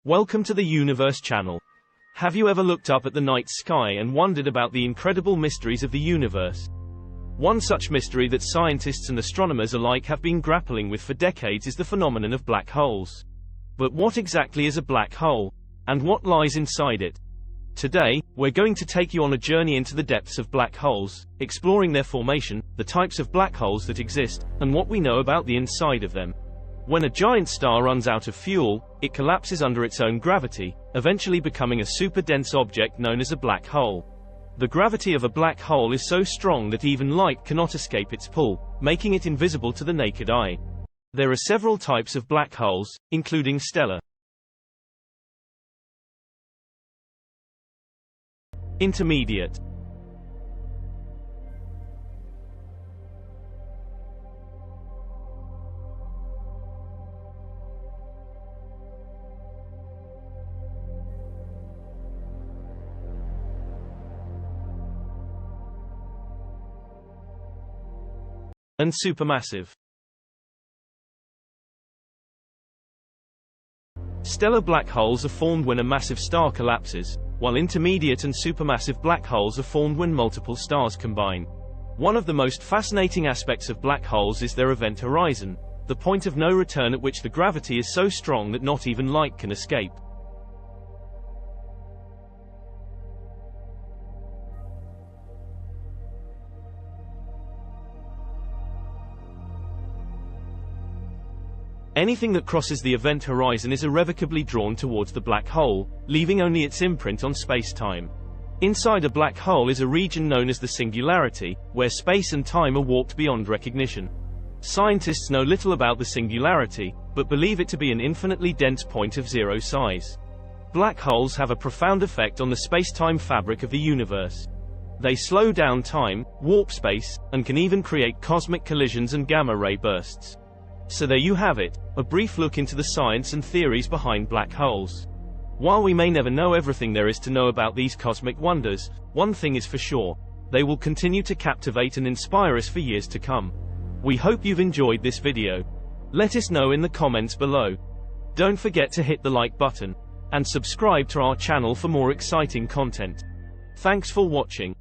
Welcome to the Universe Channel. Have you ever looked up at the night sky and wondered about the incredible mysteries of the universe? One such mystery that scientists and astronomers alike have been grappling with for decades is the phenomenon of black holes. But what exactly is a black hole? And what lies inside it? Today, we're going to take you on a journey into the depths of black holes, exploring their formation, the types of black holes that exist, and what we know about the inside of them. When a giant star runs out of fuel, it collapses under its own gravity, eventually becoming a super-dense object known as a black hole. The gravity of a black hole is so strong that even light cannot escape its pull, making it invisible to the naked eye. There are several types of black holes, including stellar, intermediate, and supermassive. Stellar black holes are formed when a massive star collapses, while intermediate and supermassive black holes are formed when multiple stars combine. One of the most fascinating aspects of black holes is their event horizon, the point of no return at which the gravity is so strong that not even light can escape. Anything that crosses the event horizon is irrevocably drawn towards the black hole, leaving only its imprint on space-time. Inside a black hole is a region known as the singularity, where space and time are warped beyond recognition. Scientists know little about the singularity, but believe it to be an infinitely dense point of zero size. Black holes have a profound effect on the space-time fabric of the universe. They slow down time, warp space, and can even create cosmic collisions and gamma-ray bursts. So there you have it, a brief look into the science and theories behind black holes. While we may never know everything there is to know about these cosmic wonders, one thing is for sure: they will continue to captivate and inspire us for years to come. We hope you've enjoyed this video. Let us know in the comments below. Don't forget to hit the like button, and subscribe to our channel for more exciting content. Thanks for watching.